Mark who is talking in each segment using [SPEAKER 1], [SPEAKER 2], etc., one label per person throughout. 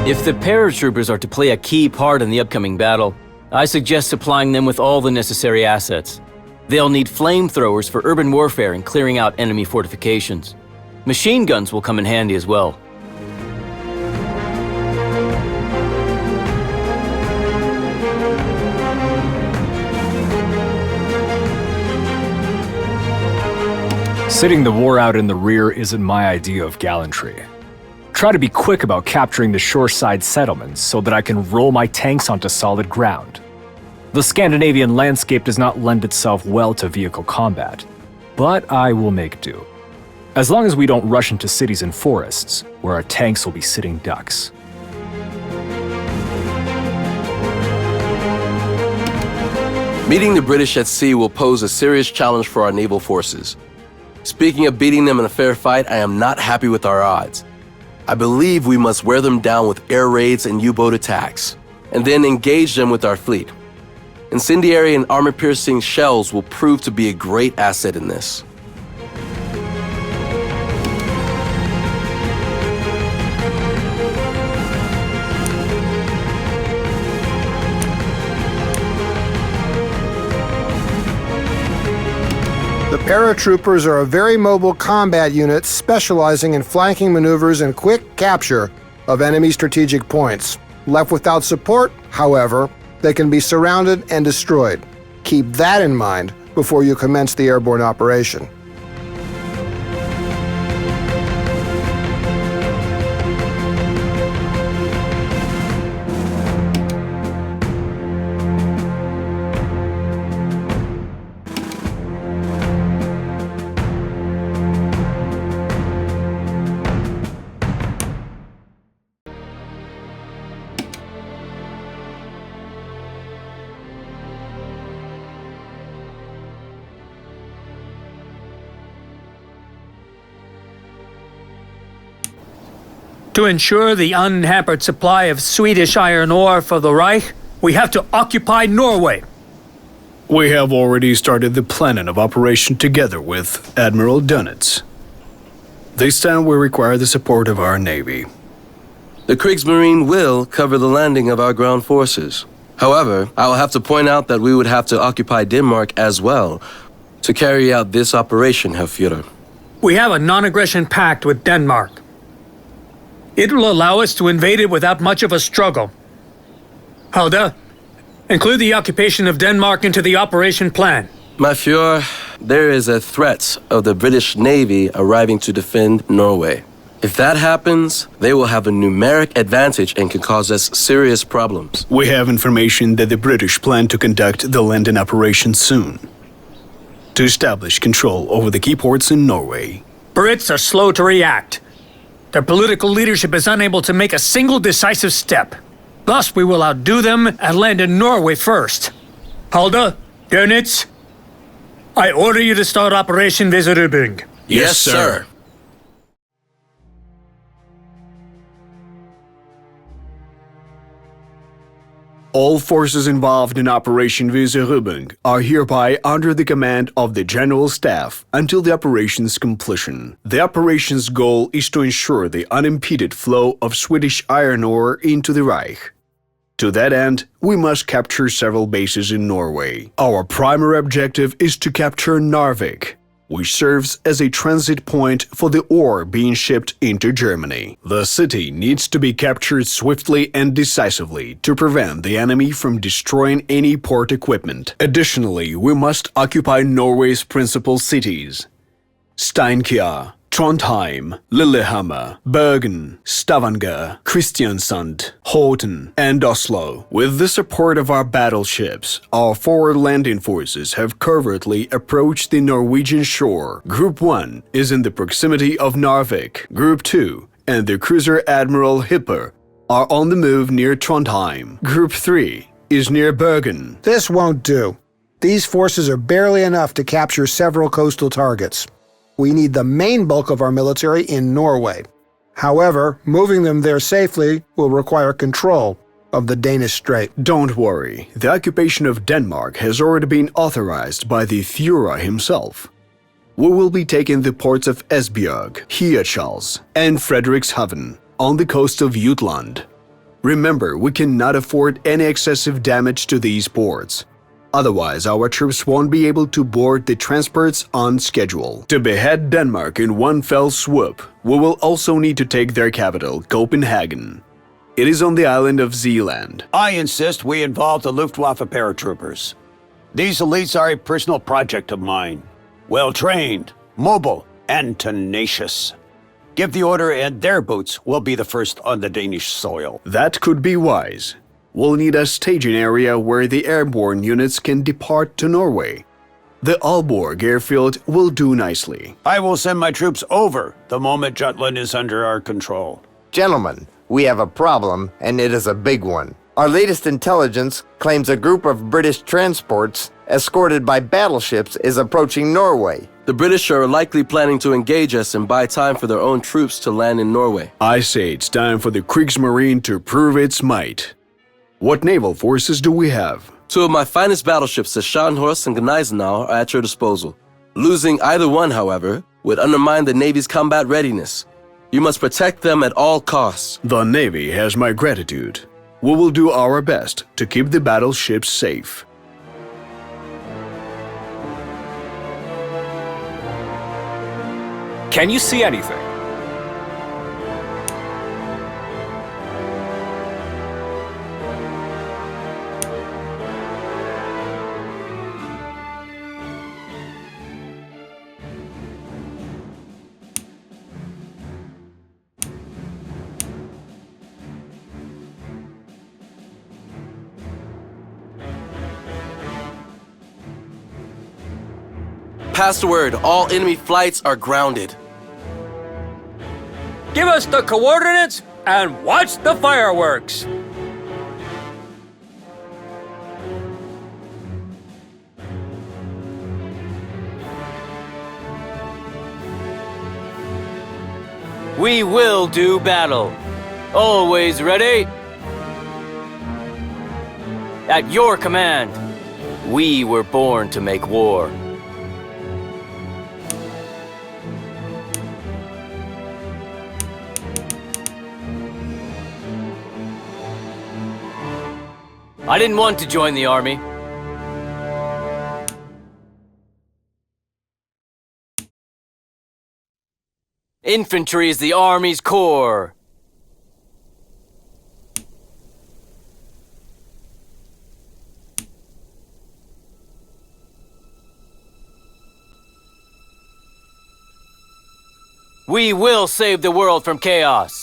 [SPEAKER 1] If the paratroopers are to play a key part in the upcoming battle, I suggest supplying them with all the necessary assets. They'll need flamethrowers for urban warfare and clearing out enemy fortifications. Machine guns will come in handy as well.
[SPEAKER 2] Sitting the war out in the rear isn't my idea of gallantry. Try to be quick about capturing the shoreside settlements so that I can roll my tanks onto solid ground. The Scandinavian landscape does not lend itself well to vehicle combat, but I will make do. As long as we don't rush into cities and forests, where our tanks will be sitting ducks.
[SPEAKER 3] Meeting the British at sea will pose a serious challenge for our naval forces. Speaking of beating them in a fair fight, I am not happy with our odds. I believe we must wear them down with air raids and U-boat attacks, and then engage them with our fleet. Incendiary and armor-piercing shells will prove to be a great asset in this.
[SPEAKER 4] The paratroopers are a very mobile combat unit specializing in flanking maneuvers and quick capture of enemy strategic points. Left without support, however, they can be surrounded and destroyed. Keep that in mind before you commence the airborne operation.
[SPEAKER 5] To ensure the unhampered supply of Swedish iron ore for the Reich, we have to occupy Norway.
[SPEAKER 6] We have already started the planning of operation together with Admiral Dönitz. This time we require the support of our Navy.
[SPEAKER 3] The Kriegsmarine will cover the landing of our ground forces. However, I will have to point out that we would have to occupy Denmark as well to carry out this operation, Herr Führer.
[SPEAKER 5] We have a non-aggression pact with Denmark. It will allow us to invade it without much of a struggle. Hulda, include the occupation of Denmark into the operation plan.
[SPEAKER 3] My Führer, there is a threat of the British Navy arriving to defend Norway. If that happens, they will have a numeric advantage and can cause us serious problems.
[SPEAKER 6] We have information that the British plan to conduct the landing operation soon, to establish control over the key ports in Norway.
[SPEAKER 5] Brits are slow to react. Their political leadership is unable to make a single decisive step. Thus, we will outdo them and land in Norway first. Hulda, Dönitz, I order you to start Operation Weserubung.
[SPEAKER 3] Yes, sir.
[SPEAKER 6] All forces involved in Operation Weserubung are hereby under the command of the General Staff until the operation's completion. The operation's goal is to ensure the unimpeded flow of Swedish iron ore into the Reich. To that end, we must capture several bases in Norway. Our primary objective is to capture Narvik, which serves as a transit point for the ore being shipped into Germany. The city needs to be captured swiftly and decisively to prevent the enemy from destroying any port equipment. Additionally, we must occupy Norway's principal cities: Steinkjer, Trondheim, Lillehammer, Bergen, Stavanger, Kristiansand, Horten, and Oslo. With the support of our battleships, our forward landing forces have covertly approached the Norwegian shore. Group 1 is in the proximity of Narvik. Group 2 and the cruiser Admiral Hipper are on the move near Trondheim. Group 3 is near Bergen.
[SPEAKER 4] This won't do. These forces are barely enough to capture several coastal targets. We need the main bulk of our military in Norway. However, moving them there safely will require control of the Danish Strait.
[SPEAKER 6] Don't worry, the occupation of Denmark has already been authorized by the Führer himself. We will be taking the ports of Esbjerg, Hirtshals, and Frederikshavn on the coast of Jutland. Remember, we cannot afford any excessive damage to these ports. Otherwise, our troops won't be able to board the transports on schedule. To behead Denmark in one fell swoop, we will also need to take their capital, Copenhagen. It is on the island of Zealand.
[SPEAKER 7] I insist we involve the Luftwaffe paratroopers. These elites are a personal project of mine. Well-trained, mobile, and tenacious. Give the order and their boots will be the first on the Danish soil.
[SPEAKER 6] That could be wise. We'll need a staging area where the airborne units can depart to Norway. The Aalborg airfield will do nicely.
[SPEAKER 7] I will send my troops over the moment Jutland is under our control.
[SPEAKER 8] Gentlemen, we have a problem, and it is a big one. Our latest intelligence claims a group of British transports escorted by battleships is approaching Norway.
[SPEAKER 3] The British are likely planning to engage us and buy time for their own troops to land in Norway.
[SPEAKER 6] I say it's time for the Kriegsmarine to prove its might. What naval forces do we have?
[SPEAKER 3] 2 of my finest battleships, the Scharnhorst and Gneisenau, are at your disposal. Losing either one, however, would undermine the Navy's combat readiness. You must protect them at all costs.
[SPEAKER 6] The Navy has my gratitude. We will do our best to keep the battleships safe.
[SPEAKER 2] Can you see anything?
[SPEAKER 3] Pass the word, all enemy flights are grounded.
[SPEAKER 5] Give us the coordinates and watch the fireworks.
[SPEAKER 1] We will do battle. Always ready. At your command. We were born to make war. I didn't want to join the army. Infantry is the army's core. We will save the world from chaos.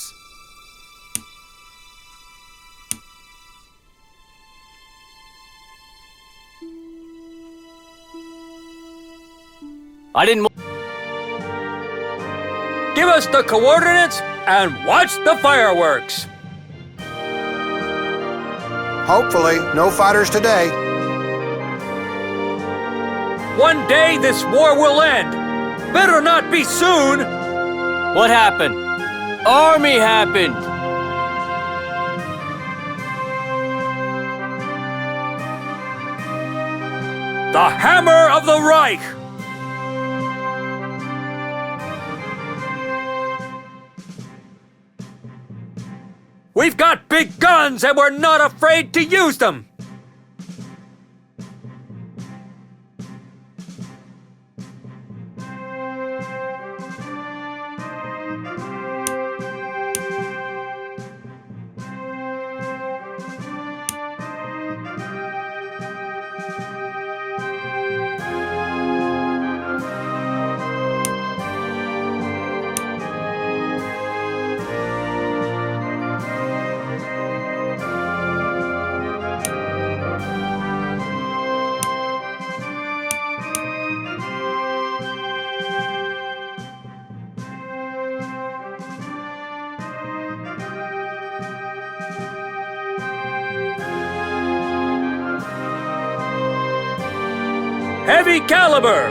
[SPEAKER 1] I didn't.
[SPEAKER 5] Give us the coordinates and watch the fireworks.
[SPEAKER 4] Hopefully, no fighters today.
[SPEAKER 5] One day this war will end. Better not be soon.
[SPEAKER 1] What happened? Army happened.
[SPEAKER 5] The hammer of the Reich. We've got big guns and we're not afraid to use them! Heavy caliber!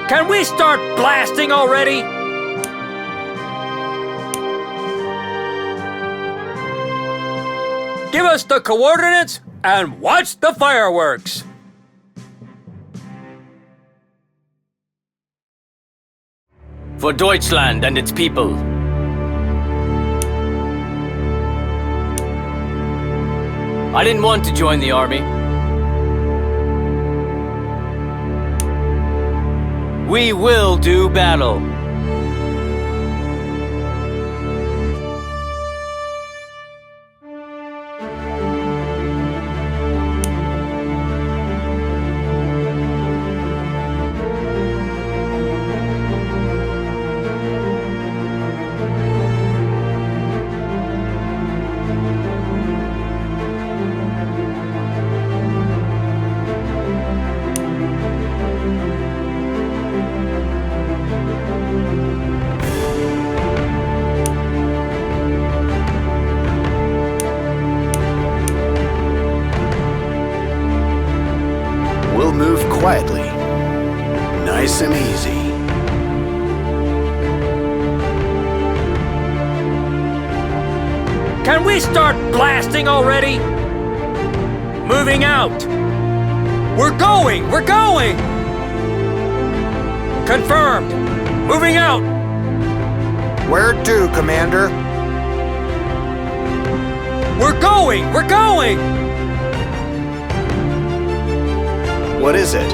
[SPEAKER 5] Can we start blasting already? Give us the coordinates and watch the fireworks.
[SPEAKER 1] For Deutschland and its people. I didn't want to join the army. We will do battle.
[SPEAKER 6] We'll move quietly. Nice and easy.
[SPEAKER 5] Can we start blasting already? Moving out. We're going! We're going! Confirmed. Moving out.
[SPEAKER 4] Where to, Commander?
[SPEAKER 5] We're going! We're going!
[SPEAKER 6] What is it?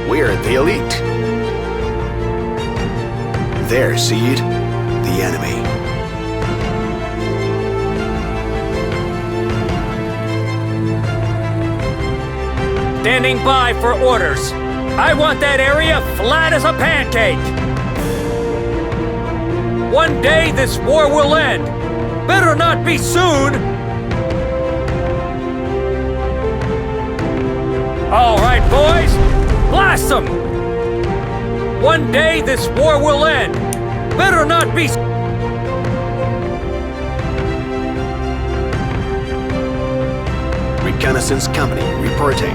[SPEAKER 6] We're the elite. There, see it? The enemy.
[SPEAKER 5] Standing by for orders. I want that area flat as a pancake. One day this war will end. Better not be soon. All right, boys, blast them! One day this war will end. Better not be...
[SPEAKER 6] Reconnaissance Company reporting.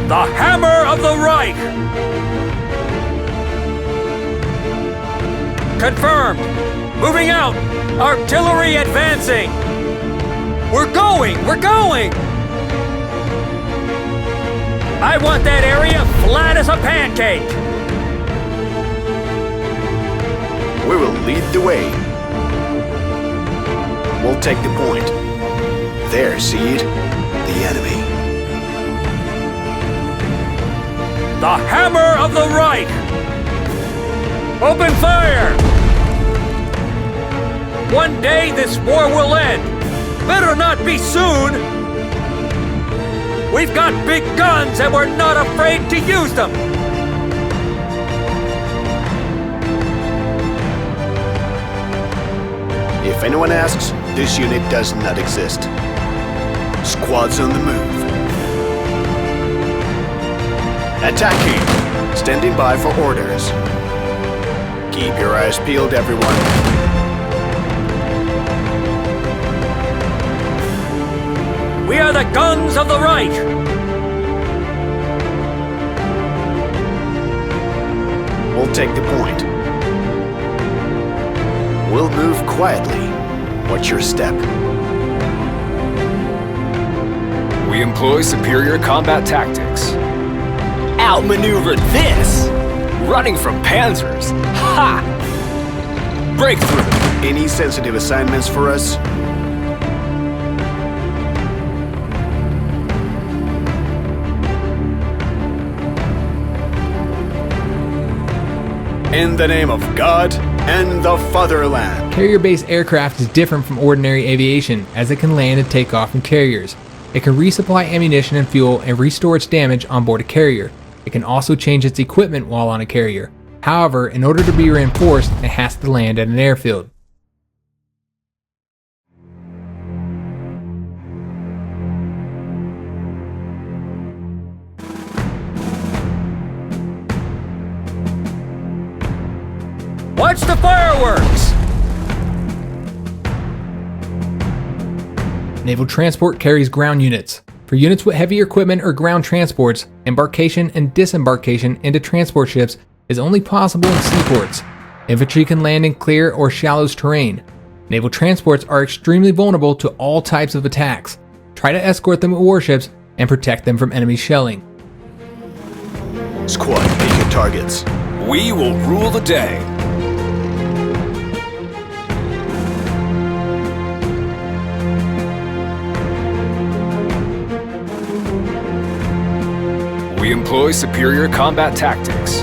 [SPEAKER 5] The Hammer of the Reich! Confirmed. Moving out. Artillery advancing. We're going! We're going! I want that area flat as a pancake!
[SPEAKER 6] We will lead the way. We'll take the point. There, see it? The enemy.
[SPEAKER 5] The Hammer of the Reich! Open fire! One day this war will end. Better not be soon! We've got big guns and we're not afraid to use them!
[SPEAKER 6] If anyone asks, this unit does not exist. Squads on the move. Attacking! Standing by for orders. Keep your eyes peeled, everyone.
[SPEAKER 5] We are the guns of the Reich!
[SPEAKER 6] We'll take the point. We'll move quietly. Watch your step.
[SPEAKER 2] We employ superior combat tactics.
[SPEAKER 1] Outmaneuver this!
[SPEAKER 2] Running from panzers. Ha!
[SPEAKER 1] Breakthrough!
[SPEAKER 6] Any sensitive assignments for us? In the name of God and the fatherland.
[SPEAKER 9] Carrier-based aircraft is different from ordinary aviation, as it can land and take off from carriers. It can resupply ammunition and fuel and restore its damage on board a carrier. It can also change its equipment while on a carrier. However, in order to be reinforced, it has to land at an airfield.
[SPEAKER 5] Watch the fireworks!
[SPEAKER 9] Naval transport carries ground units. For units with heavier equipment or ground transports, embarkation and disembarkation into transport ships is only possible in seaports. Infantry can land in clear or shallow terrain. Naval transports are extremely vulnerable to all types of attacks. Try to escort them with warships and protect them from enemy shelling.
[SPEAKER 6] Squad, pick your targets.
[SPEAKER 2] We will rule the day. We employ superior combat tactics.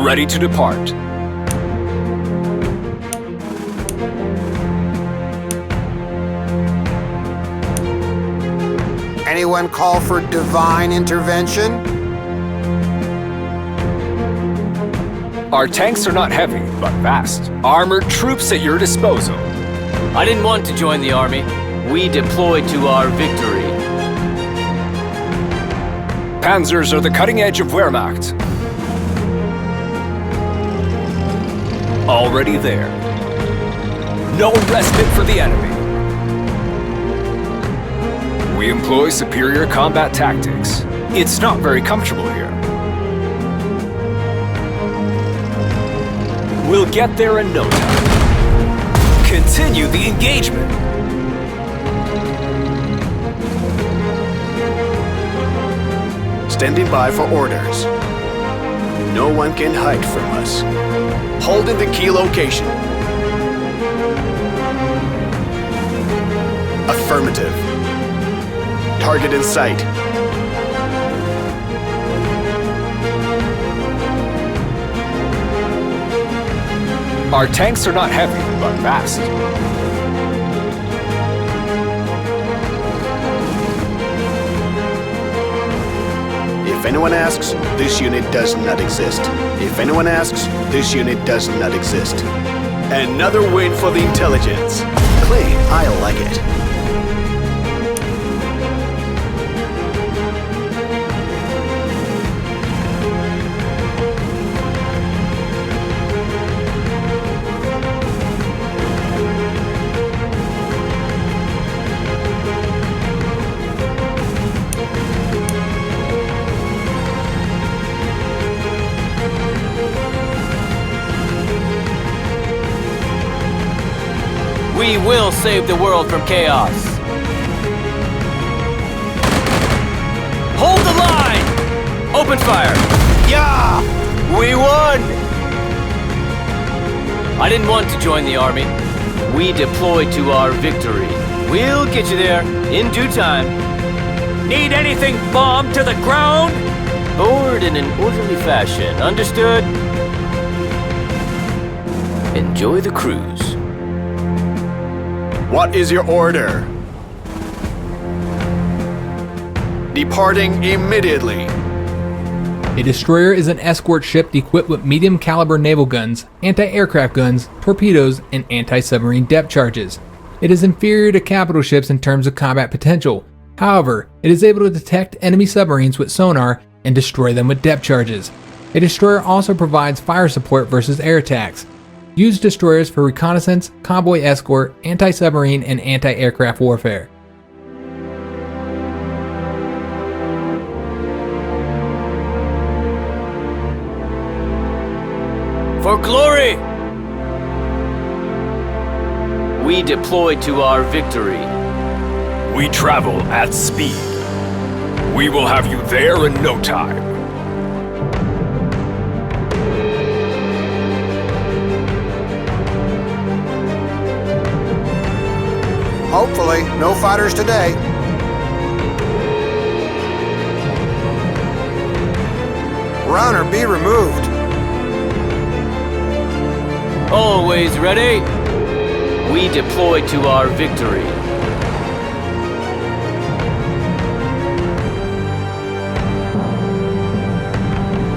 [SPEAKER 2] Ready to depart.
[SPEAKER 4] Anyone call for divine intervention?
[SPEAKER 2] Our tanks are not heavy, but vast. Armored troops at your disposal.
[SPEAKER 1] I didn't want to join the army. We deploy to our victory.
[SPEAKER 2] Panzers are the cutting edge of Wehrmacht. Already there. No respite for the enemy. We employ superior combat tactics. It's not very comfortable here. We'll get there in no time. Continue the engagement.
[SPEAKER 6] Standing by for orders. No one can hide from us. Holding the key location. Affirmative. Target in sight.
[SPEAKER 2] Our tanks are not heavy, but fast.
[SPEAKER 6] If anyone asks, this unit does not exist. If anyone asks, this unit does not exist. Another win for the intelligence. Clean, I like it.
[SPEAKER 1] We will save the world from chaos. Hold the line! Open fire! Yeah! We won! I didn't want to join the army. We deploy to our victory. We'll get you there in due time.
[SPEAKER 5] Need anything bombed to the ground?
[SPEAKER 1] Board in an orderly fashion. Understood? Enjoy the cruise.
[SPEAKER 6] What is your order? Departing immediately.
[SPEAKER 9] A destroyer is an escort ship equipped with medium caliber naval guns, anti-aircraft guns, torpedoes, and anti-submarine depth charges. It is inferior to capital ships in terms of combat potential. However, it is able to detect enemy submarines with sonar and destroy them with depth charges. A destroyer also provides fire support versus air attacks. Use destroyers for reconnaissance, convoy escort, anti-submarine, and anti-aircraft warfare.
[SPEAKER 1] For glory! We deploy to our victory.
[SPEAKER 2] We travel at speed. We will have you there in no time.
[SPEAKER 4] Hopefully, no fighters today. Runner, be removed.
[SPEAKER 1] Always ready. We deploy to our victory.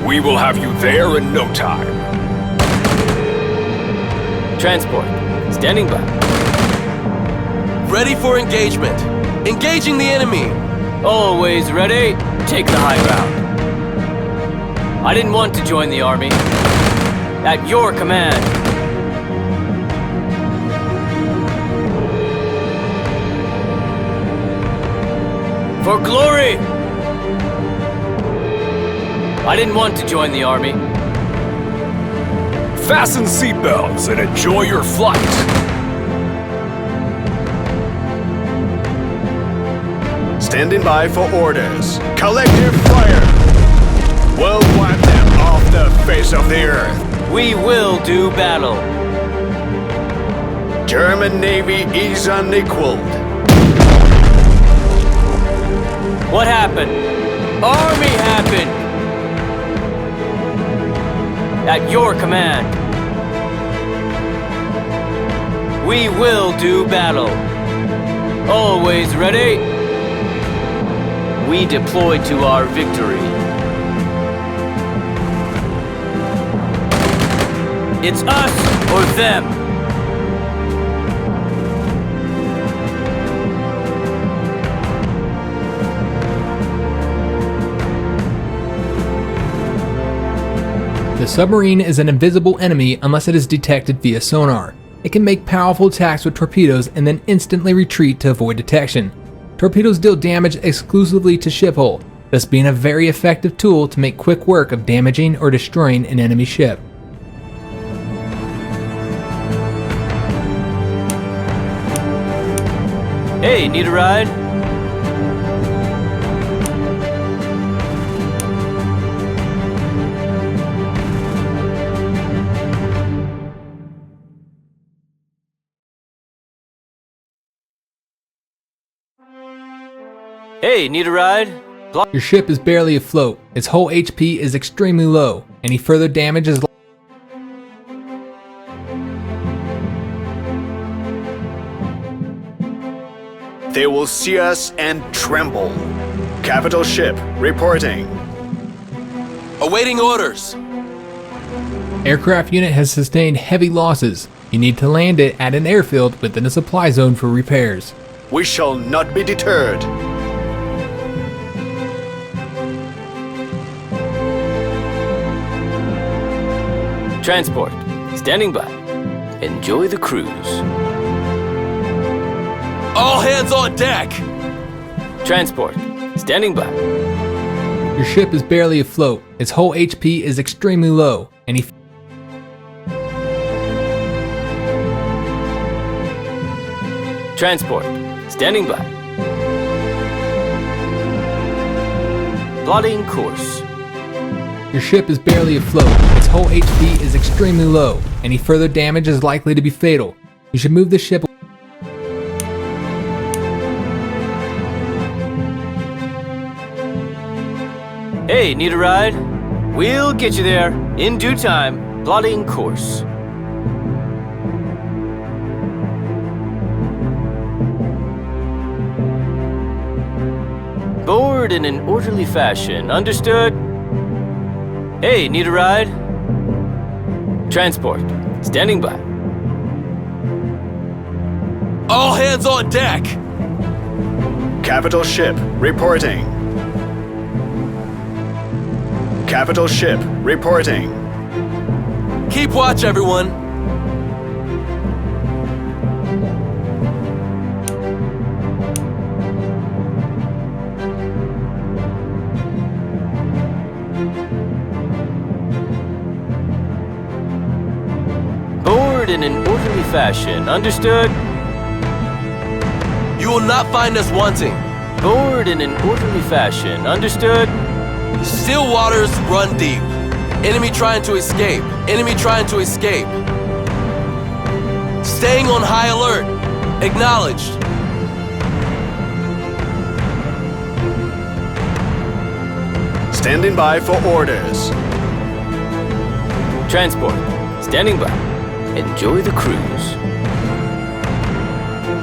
[SPEAKER 2] We will have you there in no time.
[SPEAKER 1] Transport, standing by.
[SPEAKER 3] Ready for engagement. Engaging the enemy.
[SPEAKER 1] Always ready. Take the high ground. I didn't want to join the army. At your command. For glory! I didn't want to join the army.
[SPEAKER 2] Fasten seatbelts and enjoy your flight.
[SPEAKER 6] Standing by for orders. Collective fire! We'll wipe them off the face of the earth.
[SPEAKER 1] We will do battle.
[SPEAKER 6] German Navy is unequaled.
[SPEAKER 1] What happened? Army happened! At your command. We will do battle. Always ready. We deploy to our victory. It's us or them.
[SPEAKER 9] The submarine is an invisible enemy unless it is detected via sonar. It can make powerful attacks with torpedoes and then instantly retreat to avoid detection. Torpedoes deal damage exclusively to ship hull, thus being a very effective tool to make quick work of damaging or destroying an enemy ship.
[SPEAKER 1] Hey, need a ride? Hey, need a ride?
[SPEAKER 9] Your ship is barely afloat. Its hull HP is extremely low. Any further damage is
[SPEAKER 6] They will see us and tremble. Capital ship reporting.
[SPEAKER 3] Awaiting orders.
[SPEAKER 9] Aircraft unit has sustained heavy losses. You need to land it at an airfield within a supply zone for repairs.
[SPEAKER 6] We shall not be deterred.
[SPEAKER 1] Transport, standing by. Enjoy the cruise.
[SPEAKER 3] All hands on deck.
[SPEAKER 1] Transport, standing by.
[SPEAKER 9] Your ship is barely afloat. Its hull HP is extremely low. Any
[SPEAKER 1] Transport, standing by. Plotting course.
[SPEAKER 9] Your ship is barely afloat. Its hull HP is extremely low. Any further damage is likely to be fatal. You should move the ship.
[SPEAKER 1] Hey, need a ride? We'll get you there in due time. Plotting course. Board in an orderly fashion. Understood? Hey, need a ride? Transport, standing by.
[SPEAKER 3] All hands on deck.
[SPEAKER 6] Capital ship reporting. Capital ship reporting.
[SPEAKER 3] Keep watch, everyone.
[SPEAKER 1] Board in an orderly fashion. Understood?
[SPEAKER 3] You will not find us wanting.
[SPEAKER 1] Board in an orderly fashion. Understood?
[SPEAKER 3] Still waters run deep. Enemy trying to escape. Enemy trying to escape. Staying on high alert. Acknowledged.
[SPEAKER 6] Standing by for orders.
[SPEAKER 1] Transport, standing by. Enjoy the cruise.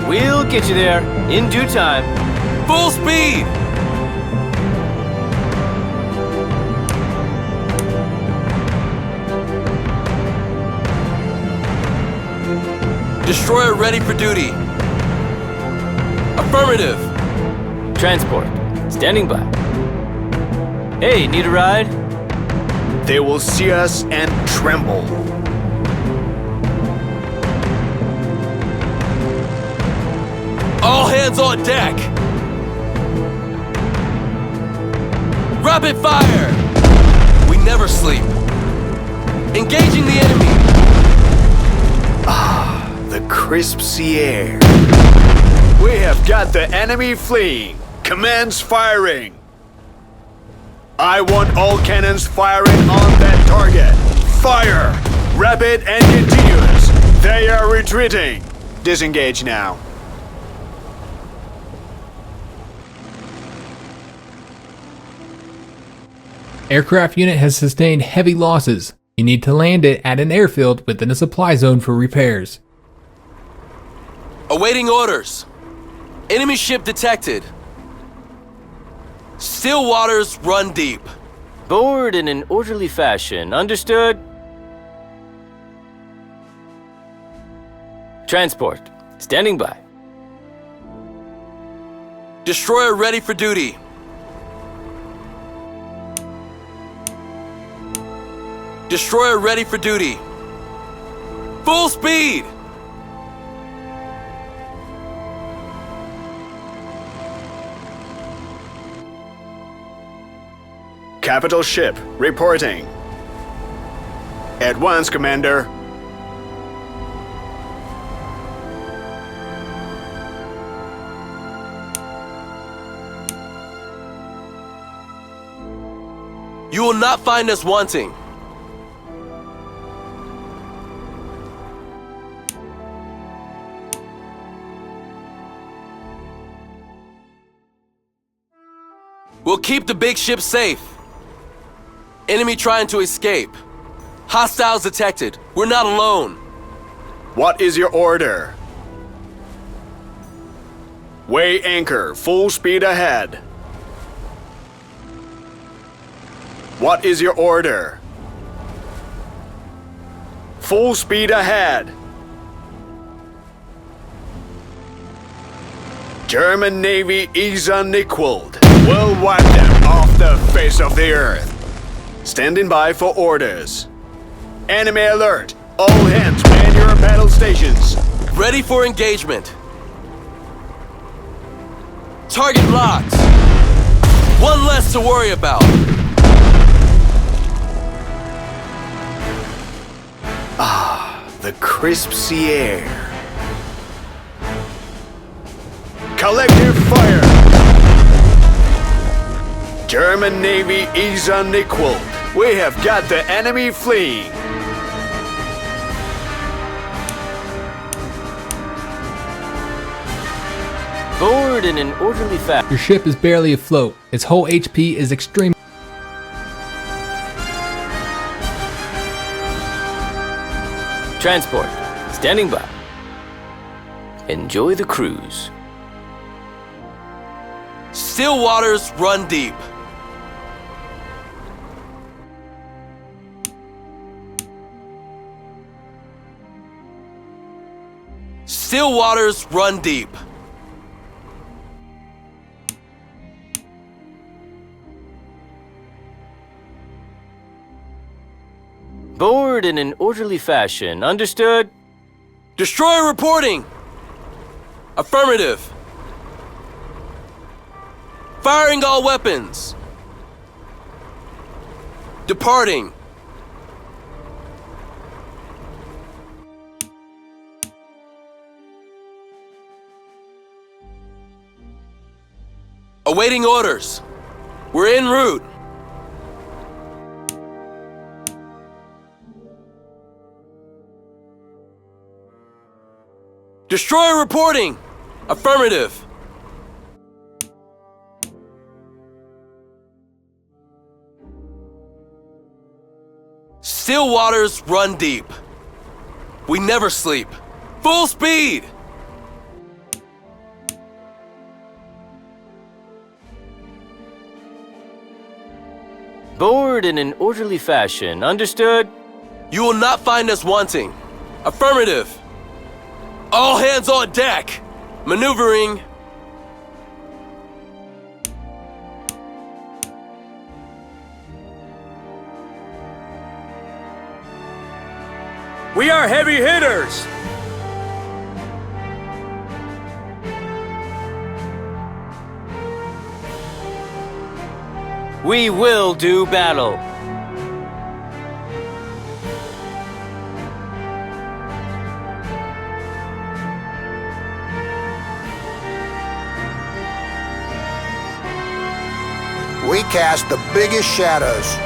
[SPEAKER 1] We'll get you there in due time.
[SPEAKER 3] Full speed! Destroyer ready for duty. Affirmative.
[SPEAKER 1] Transport, standing by. Hey, need a ride?
[SPEAKER 6] They will see us and tremble.
[SPEAKER 3] All hands on deck. Rapid fire. We never sleep. Engaging the enemy.
[SPEAKER 6] The crisp sea air. We have got the enemy fleeing. Commence firing! I want all cannons firing on that target. Fire! Rapid and continuous. They are retreating. Disengage now.
[SPEAKER 9] Aircraft unit has sustained heavy losses. You need to land it at an airfield within a supply zone for repairs.
[SPEAKER 3] Awaiting orders. Enemy ship detected. Still waters run deep.
[SPEAKER 1] Board in an orderly fashion. Understood? Transport. Standing by.
[SPEAKER 3] Destroyer ready for duty. Destroyer ready for duty. Full speed!
[SPEAKER 6] Capital ship, reporting. At once, Commander.
[SPEAKER 3] You will not find us wanting. We'll keep the big ship safe. Enemy trying to escape. Hostiles detected. We're not alone.
[SPEAKER 6] What is your order? Weigh anchor, full speed ahead. What is your order? Full speed ahead. German Navy is unequaled. We'll wipe them off the face of the earth. Standing by for orders. Enemy alert! All hands man your battle stations.
[SPEAKER 3] Ready for engagement. Target locked. One less to worry about.
[SPEAKER 6] The crisp sea air. Collective fire! German Navy is unequaled. We have got the enemy fleeing.
[SPEAKER 1] Board in an orderly fashion.
[SPEAKER 9] Your ship is barely afloat. Its whole HP is extremely.
[SPEAKER 1] Transport. Standing by. Enjoy the cruise.
[SPEAKER 3] Still waters run deep. Still waters run deep.
[SPEAKER 1] Board in an orderly fashion. Understood?
[SPEAKER 3] Destroyer reporting. Affirmative. Firing all weapons. Departing. Awaiting orders. We're en route. Destroyer reporting. Affirmative. Still waters run deep. We never sleep. Full speed!
[SPEAKER 1] Board in an orderly fashion. Understood?
[SPEAKER 3] You will not find us wanting. Affirmative. All hands on deck. Maneuvering.
[SPEAKER 5] We are heavy hitters!
[SPEAKER 1] We will do battle.
[SPEAKER 4] cast the biggest shadows.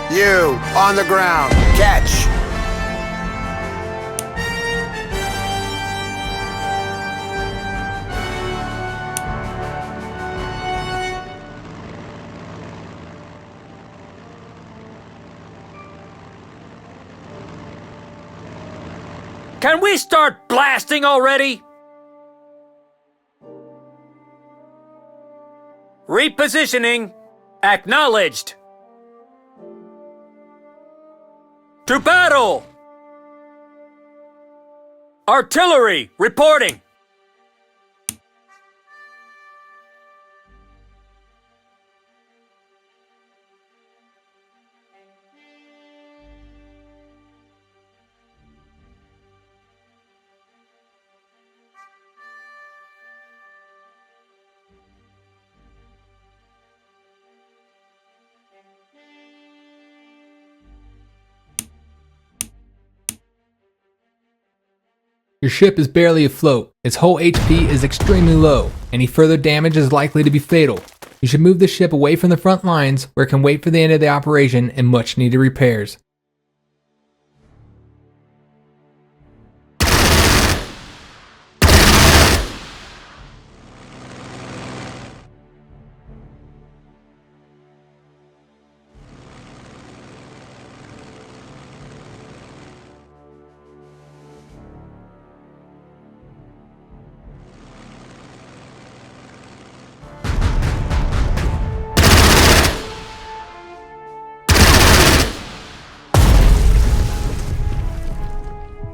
[SPEAKER 4] You, on the ground, catch!
[SPEAKER 5] Can we start blasting already? Repositioning. Acknowledged. To battle! Artillery, reporting!
[SPEAKER 9] Your ship is barely afloat, its whole HP is extremely low, any further damage is likely to be fatal. You should move the ship away from the front lines where it can wait for the end of the operation and much needed repairs.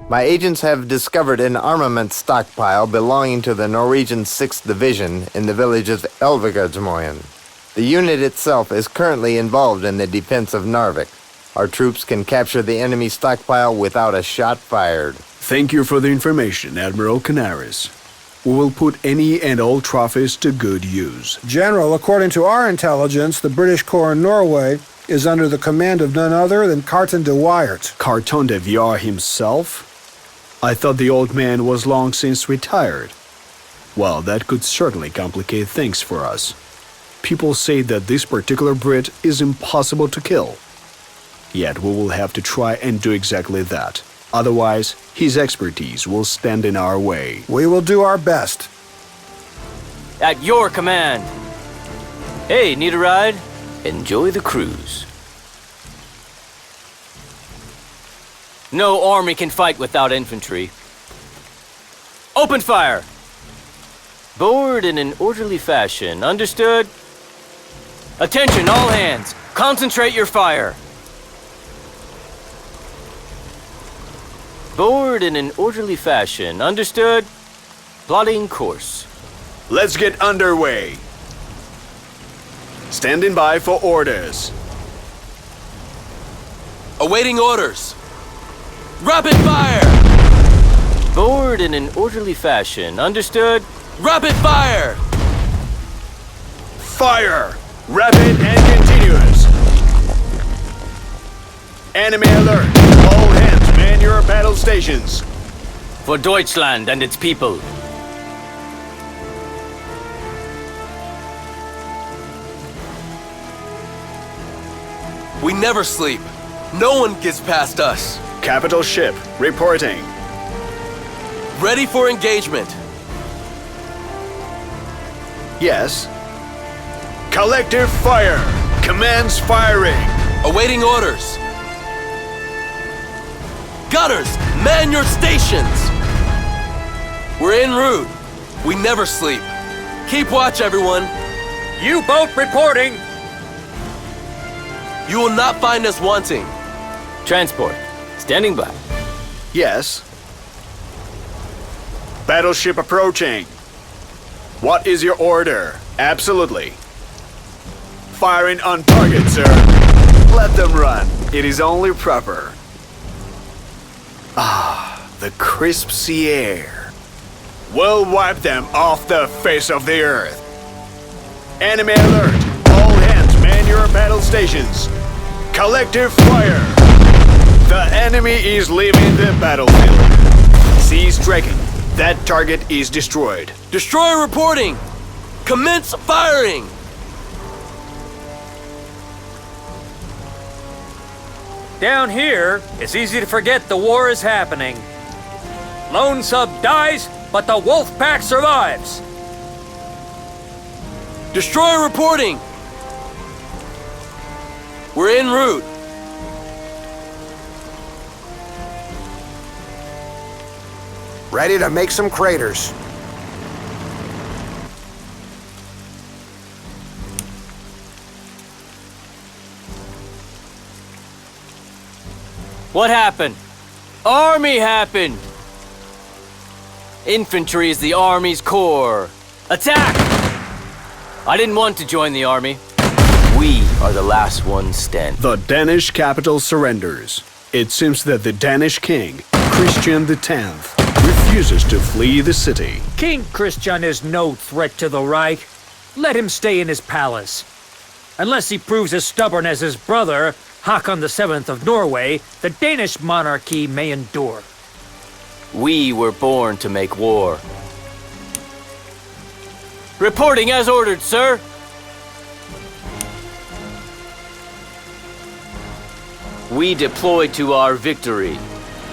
[SPEAKER 8] My agents have discovered an armament stockpile belonging to the Norwegian 6th Division in the village of Elvegardsmoen. The unit itself is currently involved in the defense of Narvik. Our troops can capture the enemy stockpile without a shot fired.
[SPEAKER 6] Thank you for the information, Admiral Canaris. We will put any and all trophies to good use.
[SPEAKER 4] General, according to our intelligence, the British Corps in Norway is under the command of none other than Carton de Wyatt.
[SPEAKER 6] Carton de Viar himself? I thought the old man was long since retired. Well, that could certainly complicate things for us. People say that this particular Brit is impossible to kill. Yet we will have to try and do exactly that. Otherwise, his expertise will stand in our way.
[SPEAKER 4] We will do our best.
[SPEAKER 1] At your command. Hey, need a ride? Enjoy the cruise. No army can fight without infantry. Open fire! Board in an orderly fashion, understood? Attention, all hands! Concentrate your fire! Board in an orderly fashion, understood? Plotting course.
[SPEAKER 6] Let's get underway. Standing by for orders.
[SPEAKER 3] Awaiting orders. Rapid fire!
[SPEAKER 1] Board in an orderly fashion, understood?
[SPEAKER 3] Rapid fire!
[SPEAKER 6] Fire! Rapid and continuous. Enemy alert! All hands man your battle stations.
[SPEAKER 1] For Deutschland and its people.
[SPEAKER 3] We never sleep. No one gets past us.
[SPEAKER 6] Capital ship, reporting.
[SPEAKER 3] Ready for engagement.
[SPEAKER 6] Yes. Collective fire. Commands firing.
[SPEAKER 3] Awaiting orders. Gunners, man your stations. We're en route. We never sleep. Keep watch, everyone.
[SPEAKER 5] U-boat reporting.
[SPEAKER 3] You will not find us wanting.
[SPEAKER 1] Transport, standing by.
[SPEAKER 6] Yes. Battleship approaching. What is your order? Absolutely. Firing on target, sir. Let them run. It is only proper. Ah, the crisp sea air. We'll wipe them off the face of the earth. Enemy alert! All hands man your battle stations. Collective fire! The enemy is leaving the battlefield. Cease tracking. That target is destroyed.
[SPEAKER 3] Destroyer reporting! Commence firing!
[SPEAKER 5] Down here, it's easy to forget the war is happening. Lone Sub dies, but the wolf pack survives.
[SPEAKER 3] Destroyer reporting! We're en route.
[SPEAKER 4] Ready to make some craters.
[SPEAKER 1] What happened? Army happened! Infantry is the Army's core. Attack! I didn't want to join the Army. We are the last ones standing.
[SPEAKER 6] The Danish capital surrenders. It seems that the Danish king, Christian X, refuses to flee the city.
[SPEAKER 5] King Christian is no threat to the Reich. Let him stay in his palace. Unless he proves as stubborn as his brother, Håkon VII of Norway, the Danish monarchy may endure.
[SPEAKER 1] We were born to make war. Reporting as ordered, sir. We deploy to our victory.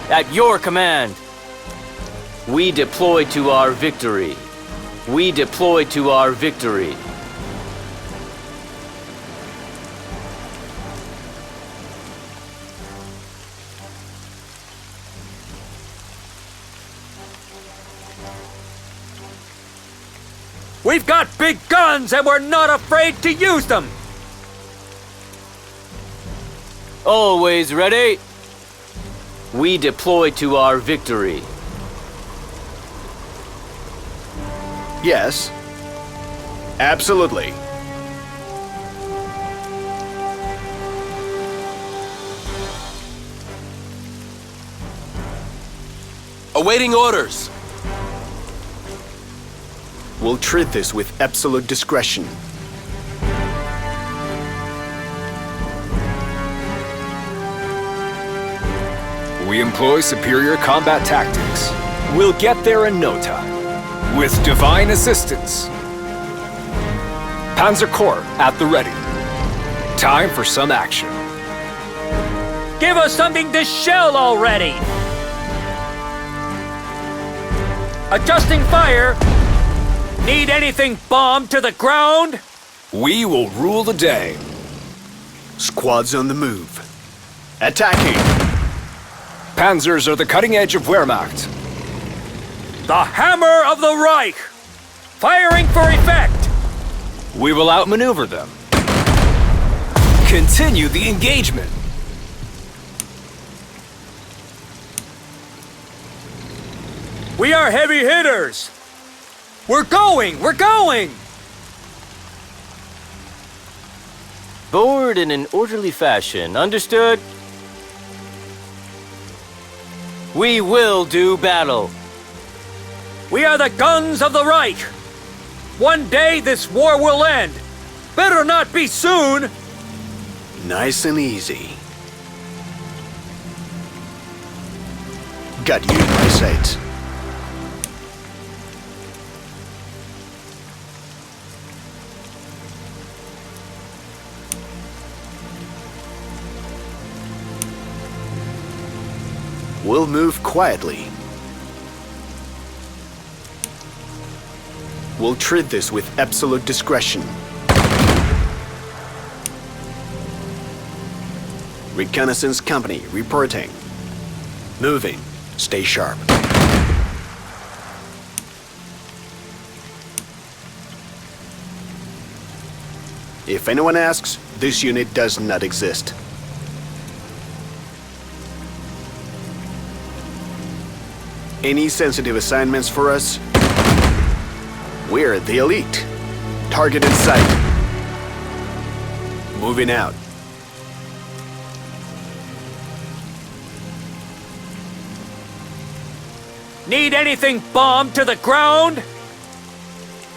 [SPEAKER 1] At your command. We deploy to our victory. We deploy to our victory.
[SPEAKER 5] We've got big guns and we're not afraid to use them!
[SPEAKER 1] Always ready. We deploy to our victory.
[SPEAKER 6] Yes. Absolutely.
[SPEAKER 3] Awaiting orders.
[SPEAKER 6] We'll treat this with absolute discretion.
[SPEAKER 2] We employ superior combat tactics. We'll get there in no time. With divine assistance. Panzer Corps at the ready. Time for some action.
[SPEAKER 5] Give us something to shell already! Adjusting fire! Need anything bombed to the ground?
[SPEAKER 2] We will rule the day.
[SPEAKER 6] Squads on the move. Attacking!
[SPEAKER 2] Panzers are the cutting edge of Wehrmacht.
[SPEAKER 5] The hammer of the Reich! Firing for effect!
[SPEAKER 2] We will outmaneuver them. Continue the engagement.
[SPEAKER 5] We are heavy hitters! We're going! We're going!
[SPEAKER 1] Forward in an orderly fashion, understood? We will do battle.
[SPEAKER 5] We are the guns of the Reich! One day this war will end! Better not be soon!
[SPEAKER 6] Nice and easy. Got you in my sights. We'll move quietly. We'll treat this with absolute discretion. Reconnaissance company reporting. Moving. Stay sharp. If anyone asks, this unit does not exist. Any sensitive assignments for us? We're the elite. Target in sight. Moving out.
[SPEAKER 5] Need anything bombed to the ground?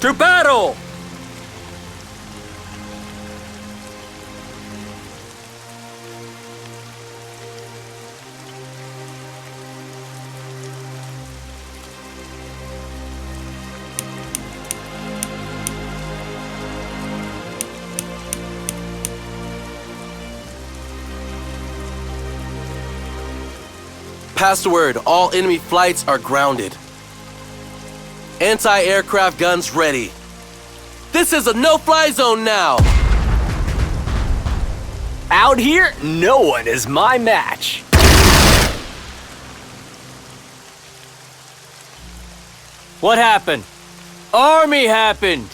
[SPEAKER 5] To battle!
[SPEAKER 3] Pass the word, all enemy flights are grounded. Anti-aircraft guns ready. This is a no-fly zone now!
[SPEAKER 2] Out here, no one is my match.
[SPEAKER 1] What happened? Army happened!